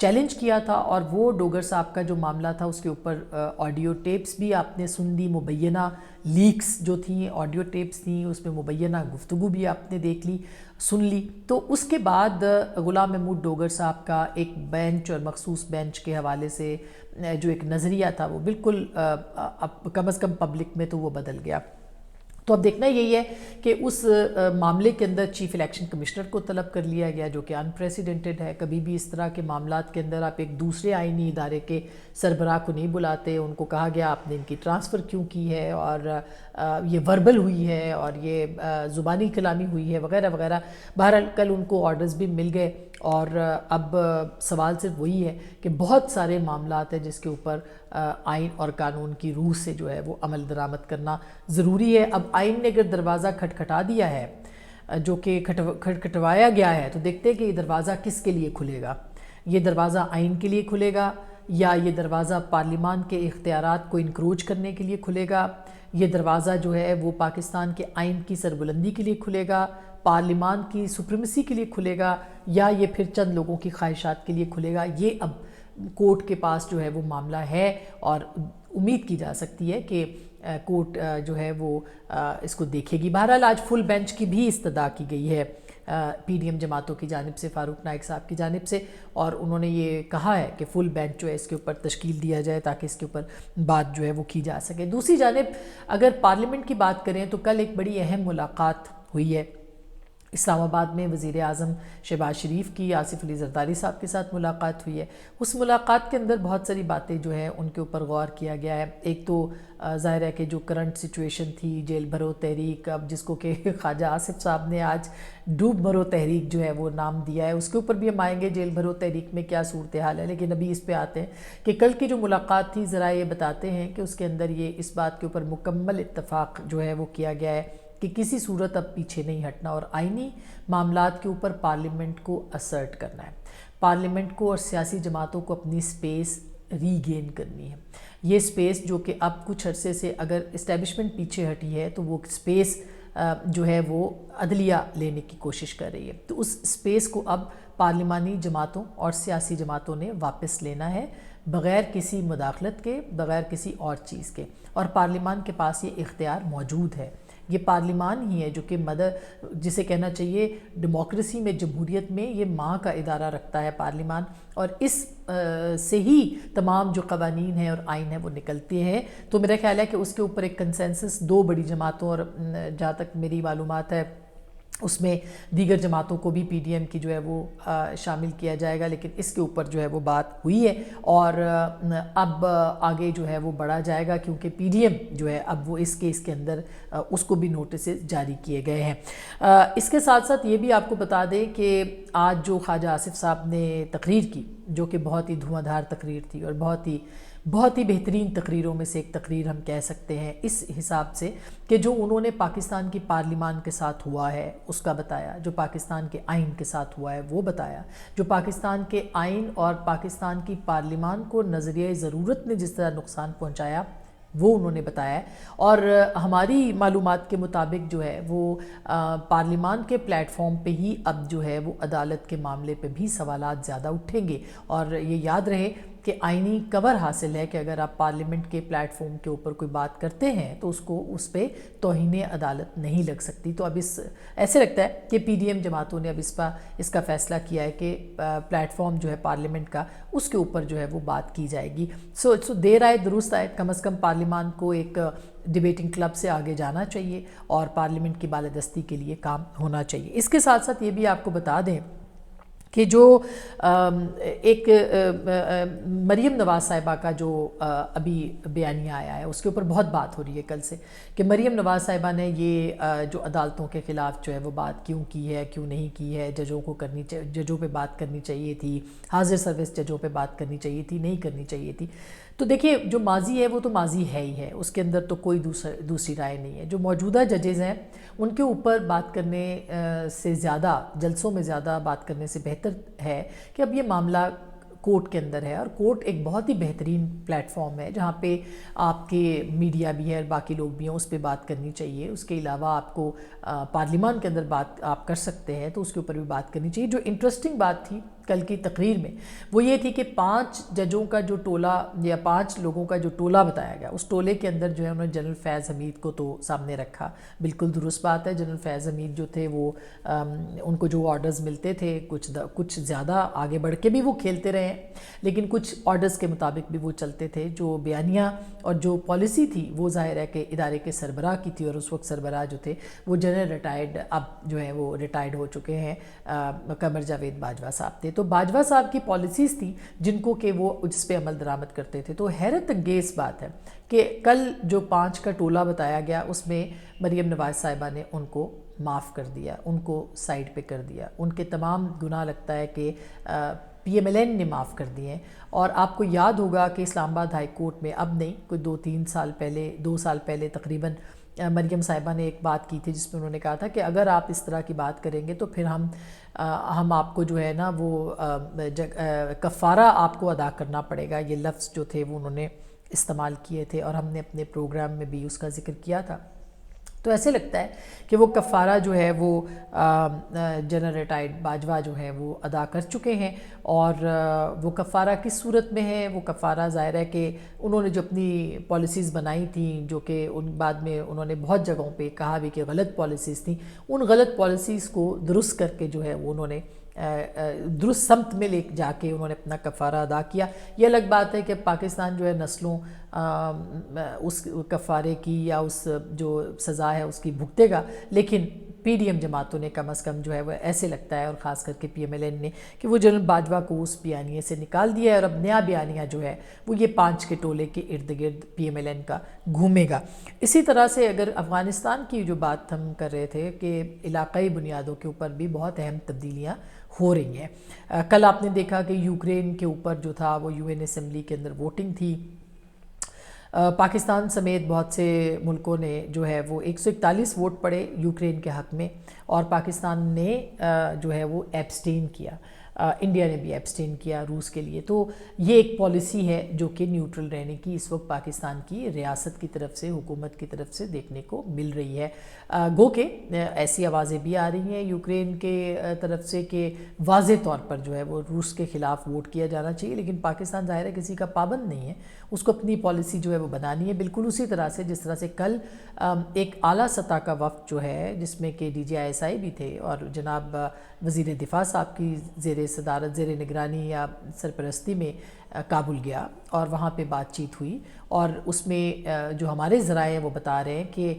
Challenge کیا تھا، اور وہ ڈوگر صاحب کا جو معاملہ تھا اس کے اوپر آڈیو ٹیپس بھی آپ نے سن لی، مبینہ لیکس جو تھیں آڈیو ٹیپس تھیں، اس میں مبینہ گفتگو بھی آپ نے دیکھ لی، سن لی۔ تو اس کے بعد غلام محمود ڈوگر صاحب کا ایک بینچ اور مخصوص بینچ کے حوالے سے جو ایک نظریہ تھا وہ بالکل کم از کم پبلک میں تو وہ بدل گیا۔ تو اب دیکھنا یہی ہے کہ اس معاملے کے اندر چیف الیکشن کمشنر کو طلب کر لیا گیا، جو کہ انپریسیڈنٹڈ ہے۔ کبھی بھی اس طرح کے معاملات کے اندر آپ ایک دوسرے آئینی ادارے کے سربراہ کو نہیں بلاتے، ان کو کہا گیا آپ نے ان کی ٹرانسفر کیوں کی ہے، اور یہ وربل ہوئی ہے اور یہ زبانی کلامی ہوئی ہے وغیرہ وغیرہ۔ بہرحال کل ان کو آرڈرز بھی مل گئے، اور اب سوال صرف وہی ہے کہ بہت سارے معاملات ہیں جس کے اوپر آئین اور قانون کی روح سے جو ہے وہ عمل درآمد کرنا ضروری ہے۔ اب آئین نے اگر دروازہ کھٹکھٹا دیا ہے، جو کہ کھٹکھٹوایا گیا ہے، تو دیکھتے ہیں کہ یہ دروازہ کس کے لیے کھلے گا۔ یہ دروازہ آئین کے لیے کھلے گا، یا یہ دروازہ پارلیمان کے اختیارات کو انکروچ کرنے کے لیے کھلے گا، یہ دروازہ جو ہے وہ پاکستان کے آئین کی سربلندی کے لیے کھلے گا، پارلیمان کی سپریمیسی کے لیے کھلے گا، یا یہ پھر چند لوگوں کی خواہشات کے لیے کھلے گا۔ یہ اب کورٹ کے پاس جو ہے وہ معاملہ ہے، اور امید کی جا سکتی ہے کہ کورٹ جو ہے وہ اس کو دیکھے گی۔ بہرحال آج فل بینچ کی بھی استدعا کی گئی ہے پی ڈی ایم جماعتوں کی جانب سے، فاروق نائک صاحب کی جانب سے، اور انہوں نے یہ کہا ہے کہ فل بینچ جو ہے اس کے اوپر تشکیل دیا جائے تاکہ اس کے اوپر بات جو ہے وہ کی جا سکے۔ دوسری جانب اگر پارلیمنٹ کی بات کریں تو کل ایک بڑی اہم ملاقات ہوئی ہے اسلام آباد میں۔ وزیر اعظم شہباز شریف کی آصف علی زرداری صاحب کے ساتھ ملاقات ہوئی ہے۔ اس ملاقات کے اندر بہت ساری باتیں جو ہیں ان کے اوپر غور کیا گیا ہے۔ ایک تو ظاہر ہے کہ جو کرنٹ سچویشن تھی، جیل بھرو تحریک، اب جس کو کہ خواجہ آصف صاحب نے آج ڈوب مرو تحریک جو ہے وہ نام دیا ہے، اس کے اوپر بھی ہم آئیں گے جیل بھرو تحریک میں کیا صورتحال ہے۔ لیکن ابھی اس پہ آتے ہیں کہ کل کی جو ملاقات تھی، ذرا یہ بتاتے ہیں کہ اس کے اندر یہ اس بات کے اوپر مکمل اتفاق جو ہے وہ کیا گیا ہے کہ کسی صورت اب پیچھے نہیں ہٹنا، اور آئینی معاملات کے اوپر پارلیمنٹ کو اسرٹ کرنا ہے، پارلیمنٹ کو اور سیاسی جماعتوں کو اپنی سپیس ری گین کرنی ہے۔ یہ سپیس جو کہ اب کچھ عرصے سے اگر اسٹیبلشمنٹ پیچھے ہٹی ہے تو وہ سپیس جو ہے وہ عدلیہ لینے کی کوشش کر رہی ہے، تو اس سپیس کو اب پارلیمانی جماعتوں اور سیاسی جماعتوں نے واپس لینا ہے، بغیر کسی مداخلت کے، بغیر کسی اور چیز کے، اور پارلیمان کے پاس یہ اختیار موجود ہے۔ یہ پارلیمان ہی ہے جو کہ جسے کہنا چاہیے ڈیموکریسی میں، جمہوریت میں یہ ماں کا ادارہ رکھتا ہے پارلیمان، اور اس سے ہی تمام جو قوانین ہیں اور آئین ہیں وہ نکلتے ہیں۔ تو میرا خیال ہے کہ اس کے اوپر ایک کنسنسس دو بڑی جماعتوں، اور جہاں تک میری معلومات ہے اس میں دیگر جماعتوں کو بھی پی ڈی ایم کی جو ہے وہ شامل کیا جائے گا، لیکن اس کے اوپر جو ہے وہ بات ہوئی ہے، اور اب آگے جو ہے وہ بڑھا جائے گا، کیونکہ پی ڈی ایم جو ہے اب وہ اس کیس کے اندر اس کو بھی نوٹسز جاری کیے گئے ہیں۔ اس کے ساتھ ساتھ یہ بھی آپ کو بتا دیں کہ آج جو خواجہ آصف صاحب نے تقریر کی، جو کہ بہت ہی دھواں دھار تقریر تھی، اور بہت ہی بہترین تقریروں میں سے ایک تقریر ہم کہہ سکتے ہیں اس حساب سے کہ جو انہوں نے پاکستان کی پارلیمان کے ساتھ ہوا ہے اس کا بتایا، جو پاکستان کے آئین کے ساتھ ہوا ہے وہ بتایا، جو پاکستان کے آئین اور پاکستان کی پارلیمان کو نظریہ ضرورت نے جس طرح نقصان پہنچایا وہ انہوں نے بتایا، اور ہماری معلومات کے مطابق جو ہے وہ پارلیمان کے پلیٹ فارم پہ ہی اب جو ہے وہ عدالت کے معاملے پہ بھی سوالات زیادہ اٹھیں گے، اور یہ یاد رہے کہ آئینی کور حاصل ہے کہ اگر آپ پارلیمنٹ کے پلیٹ فارم کے اوپر کوئی بات کرتے ہیں تو اس پہ توہین عدالت نہیں لگ سکتی۔ تو اب ایسے لگتا ہے کہ پی ڈی ایم جماعتوں نے اب اس کا فیصلہ کیا ہے کہ پلیٹ فارم جو ہے پارلیمنٹ کا، اس کے اوپر جو ہے وہ بات کی جائے گی۔ سو دیر آئے درست آئے، کم از کم پارلیمان کو ایک ڈیبیٹنگ کلب سے آگے جانا چاہیے، اور پارلیمنٹ کی بالادستی کے لیے کام ہونا چاہیے۔ اس کے ساتھ ساتھ یہ بھی آپ کو بتا دیں کہ جو ایک مریم نواز صاحبہ کا جو ابھی بیانیہ آیا ہے اس کے اوپر بہت بات ہو رہی ہے کل سے، کہ مریم نواز صاحبہ نے یہ جو عدالتوں کے خلاف جو ہے وہ بات کیوں کی ہے، کیوں نہیں کی ہے، ججوں پہ بات کرنی چاہیے تھی، حاضر سروس ججوں پہ بات کرنی چاہیے تھی، نہیں کرنی چاہیے تھی۔ تو دیکھیے جو ماضی ہے وہ تو ماضی ہے ہی ہے، اس کے اندر تو کوئی دوسری رائے نہیں ہے۔ جو موجودہ ججز ہیں ان کے اوپر بات کرنے سے زیادہ، جلسوں میں زیادہ بات کرنے سے بہتر ہے کہ اب یہ معاملہ کورٹ کے اندر ہے، اور کورٹ ایک بہت ہی بہترین پلیٹ فارم ہے جہاں پہ آپ کے میڈیا بھی ہے اور باقی لوگ بھی ہیں، اس پہ بات کرنی چاہیے۔ اس کے علاوہ آپ کو پارلیمان کے اندر بات آپ کر سکتے ہیں تو اس کے اوپر بھی بات کرنی چاہیے۔ جو انٹرسٹنگ بات تھی کل کی تقریر میں وہ یہ تھی کہ 5 ججوں کا جو ٹولہ یا 5 لوگوں کا جو ٹولہ بتایا گیا، اس ٹولے کے اندر جو ہے انہوں نے جنرل فیض حمید کو تو سامنے رکھا۔ بالکل درست بات ہے، جنرل فیض حمید جو تھے وہ ان کو جو آرڈرز ملتے تھے کچھ زیادہ آگے بڑھ کے بھی وہ کھیلتے رہے ہیں، لیکن کچھ آرڈرز کے مطابق بھی وہ چلتے تھے۔ جو بیانیہ اور جو پالیسی تھی وہ ظاہر ہے کہ ادارے کے سربراہ کی تھی، اور اس وقت سربراہ جو تھے وہ جنرل ریٹائرڈ، اب جو ہے وہ ریٹائرڈ ہو چکے ہیں، قمر جاوید باجوہ صاحب تھے۔ تو باجوہ صاحب کی پالیسیز تھیں جن کو کہ وہ جس پہ عمل درآمد کرتے تھے۔ تو حیرت انگیز بات ہے کہ کل جو 5 کا ٹولہ بتایا گیا اس میں مریم نواز صاحبہ نے ان کو معاف کر دیا، ان کو سائیڈ پہ کر دیا، ان کے تمام گناہ لگتا ہے کہ پی ایم ایل این نے معاف کر دیے ہیں۔ اور آپ کو یاد ہوگا کہ اسلام آباد ہائی کورٹ میں اب نہیں، کوئی 2 سال پہلے تقریباً مریم صاحبہ نے ایک بات کی تھی جس میں انہوں نے کہا تھا کہ اگر آپ اس طرح کی بات کریں گے تو پھر ہم آپ کو جو ہے نا وہ کفارہ آپ کو ادا کرنا پڑے گا۔ یہ لفظ جو تھے وہ انہوں نے استعمال کیے تھے اور ہم نے اپنے پروگرام میں بھی اس کا ذکر کیا تھا۔ تو ایسے لگتا ہے کہ وہ کفارہ جو ہے وہ جنرل ریٹائرڈ باجوہ جو ہے وہ ادا کر چکے ہیں، اور وہ کفارہ کس صورت میں ہے؟ وہ کفارہ ظاہر ہے کہ انہوں نے جو اپنی پالیسیز بنائی تھیں، جو کہ ان بعد میں انہوں نے بہت جگہوں پہ کہا بھی کہ غلط پالیسیز تھیں، ان غلط پالیسیز کو درست کر کے جو ہے وہ انہوں نے درست سمت میں لے جا کے انہوں نے اپنا کفارہ ادا کیا۔ یہ الگ بات ہے کہ پاکستان جو ہے نسلوں اس کفارے کی یا اس جو سزا ہے اس کی بھگتے گا، لیکن پی ڈی ایم جماعتوں نے کم از کم جو ہے وہ ایسے لگتا ہے، اور خاص کر کے پی ایم ایل این نے، کہ وہ جنرل باجوہ کو اس بیانیے سے نکال دیا ہے، اور اب نیا بیانیہ جو ہے وہ یہ 5 کے ٹولے کے ارد گرد پی ایم ایل این کا گھومے گا۔ اسی طرح سے اگر افغانستان کی جو بات ہم کر رہے تھے کہ علاقائی بنیادوں کے اوپر بھی بہت اہم تبدیلیاں ہو رہی ہیں۔ کل آپ نے دیکھا کہ یوکرین کے اوپر جو تھا وہ یو این اسمبلی کے اندر ووٹنگ تھی، پاکستان سمیت بہت سے ملکوں نے جو ہے وہ 141 ووٹ پڑے یوکرین کے حق میں، اور پاکستان نے جو ہے وہ ایبسٹین کیا، انڈیا نے بھی ایبسٹین کیا روس کے لیے۔ تو یہ ایک پالیسی ہے جو کہ نیوٹرل رہنے کی اس وقت پاکستان کی ریاست کی طرف سے، حکومت کی طرف سے دیکھنے کو مل رہی ہے۔ گو کہ ایسی آوازیں بھی آ رہی ہیں یوکرین کے طرف سے کہ واضح طور پر جو ہے وہ روس کے خلاف ووٹ کیا جانا چاہیے، لیکن پاکستان ظاہر ہے کسی کا پابند نہیں ہے، اس کو اپنی پالیسی جو ہے وہ بنانی ہے، بالکل اسی طرح سے جس طرح سے کل ایک اعلیٰ سطح کا وفد جو ہے جس میں کہ D G I S I بھی تھے اور جناب وزیر دفاع صاحب کی زیر صدارت، زیر نگرانی یا سرپرستی میں کابل گیا، اور وہاں پہ بات چیت ہوئی، اور اس میں جو ہمارے ذرائع ہیں وہ بتا رہے ہیں کہ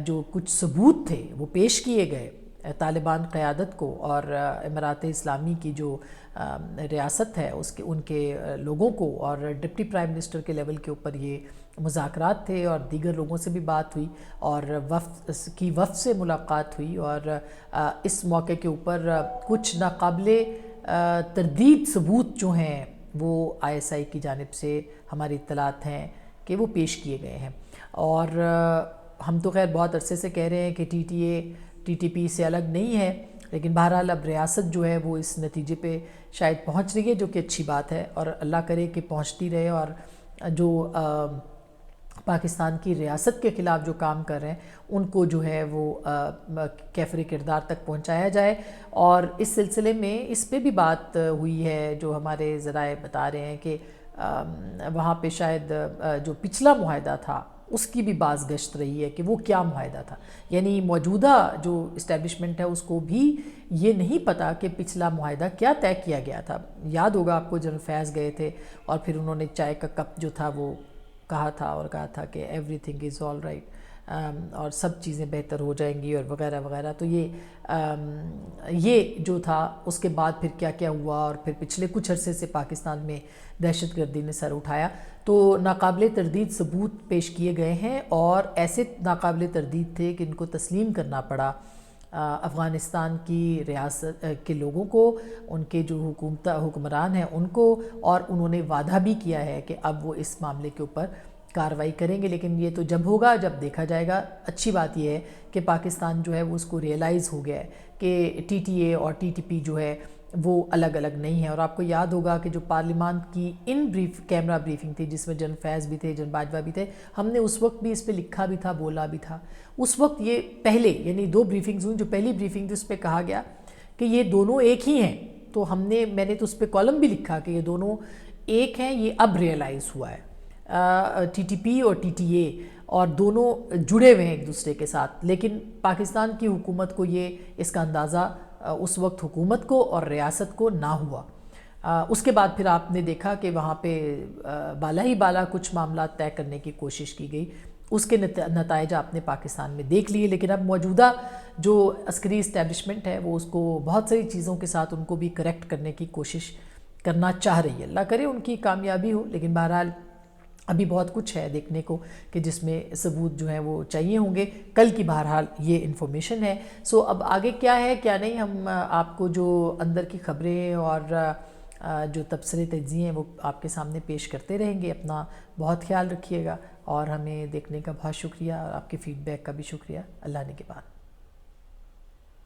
جو کچھ ثبوت تھے وہ پیش کیے گئے طالبان قیادت کو اور امارات اسلامی کی جو ریاست ہے ان کے لوگوں کو، اور ڈپٹی پرائم منسٹر کے لیول کے اوپر یہ مذاکرات تھے، اور دیگر لوگوں سے بھی بات ہوئی، اور وفد سے ملاقات ہوئی، اور اس موقع کے اوپر کچھ ناقابل تردید ثبوت جو ہیں وہ آئی ایس آئی کی جانب سے ہماری اطلاعات ہیں کہ وہ پیش کیے گئے ہیں۔ اور ہم تو خیر بہت عرصے سے کہہ رہے ہیں کہ ٹی ٹی پی سے الگ نہیں ہے، لیکن بہرحال اب ریاست جو ہے وہ اس نتیجے پہ شاید پہنچ رہی ہے، جو کہ اچھی بات ہے، اور اللہ کرے کہ پہنچتی رہے، اور جو پاکستان کی ریاست کے خلاف جو کام کر رہے ہیں ان کو جو ہے وہ کیفر کردار تک پہنچایا جائے۔ اور اس سلسلے میں اس پہ بھی بات ہوئی ہے، جو ہمارے ذرائع بتا رہے ہیں کہ وہاں پہ شاید جو پچھلا معاہدہ تھا اس کی بھی باز گشت رہی ہے کہ وہ کیا معاہدہ تھا، یعنی موجودہ جو اسٹیبلشمنٹ ہے اس کو بھی یہ نہیں پتا کہ پچھلا معاہدہ کیا طے کیا گیا تھا۔ یاد ہوگا آپ کو جنرل فیض گئے تھے اور پھر انہوں نے چائے کا کپ جو تھا وہ کہا تھا کہ every thing is all right, اور سب چیزیں بہتر ہو جائیں گی اور وغیرہ وغیرہ۔ تو یہ جو تھا اس کے بعد پھر کیا کیا ہوا، اور پھر پچھلے کچھ عرصے سے پاکستان میں دہشت گردی نے سر اٹھایا، تو ناقابل تردید ثبوت پیش کیے گئے ہیں، اور ایسے ناقابل تردید تھے کہ ان کو تسلیم کرنا پڑا افغانستان کی ریاست کے لوگوں کو، ان کے جو حکمران ہیں ان کو، اور انہوں نے وعدہ بھی کیا ہے کہ اب وہ اس معاملے کے اوپر کارروائی کریں گے، لیکن یہ تو جب ہوگا جب دیکھا جائے گا۔ اچھی بات یہ ہے کہ پاکستان جو ہے وہ اس کو ریئلائز ہو گیا ہے کہ ٹی ٹی اے اور ٹی ٹی پی جو ہے وہ الگ الگ نہیں ہے۔ اور آپ کو یاد ہوگا کہ جو پارلیمان کی کیمرہ بریفنگ تھی جس میں جنرل فیض بھی تھے، جنرل باجوہ بھی تھے، ہم نے اس وقت بھی اس پہ لکھا بھی تھا، بولا بھی تھا۔ اس وقت یہ پہلے یعنی 2 بریفنگز ہوئی، جو پہلی بریفنگ تھی اس پہ کہا گیا کہ یہ دونوں ایک ہی ہیں، تو میں نے تو اس پہ کالم بھی لکھا کہ یہ دونوں ایک ہیں، یہ اب ریئلائز ہوا ہے، ٹی ٹی پی اور ٹی ٹی اے، اور دونوں جڑے ہوئے ہیں ایک دوسرے کے ساتھ، لیکن پاکستان کی حکومت کو اس کا اندازہ اس وقت حکومت کو اور ریاست کو نہ ہوا۔ اس کے بعد پھر آپ نے دیکھا کہ وہاں پہ بالا ہی بالا کچھ معاملات طے کرنے کی کوشش کی گئی، اس کے نتائج آپ نے پاکستان میں دیکھ لیے، لیکن اب موجودہ جو عسکری اسٹیبلشمنٹ ہے وہ اس کو بہت ساری چیزوں کے ساتھ ان کو بھی کریکٹ کرنے کی کوشش کرنا چاہ رہی ہے۔ اللہ کرے ان کی کامیابی ہو، لیکن بہرحال ابھی بہت کچھ ہے دیکھنے کو کہ جس میں ثبوت جو ہیں وہ چاہیے ہوں گے۔ کل کی بہرحال یہ انفارمیشن ہے۔ سو اب آگے کیا ہے کیا نہیں، ہم آپ کو جو اندر کی خبریں اور جو تبصرے تجزیے ہیں وہ آپ کے سامنے پیش کرتے رہیں گے۔ اپنا بہت خیال رکھیے گا، اور ہمیں دیکھنے کا بہت شکریہ، اور آپ کے فیڈ بیک کا بھی شکریہ۔ اللہ نگہبان۔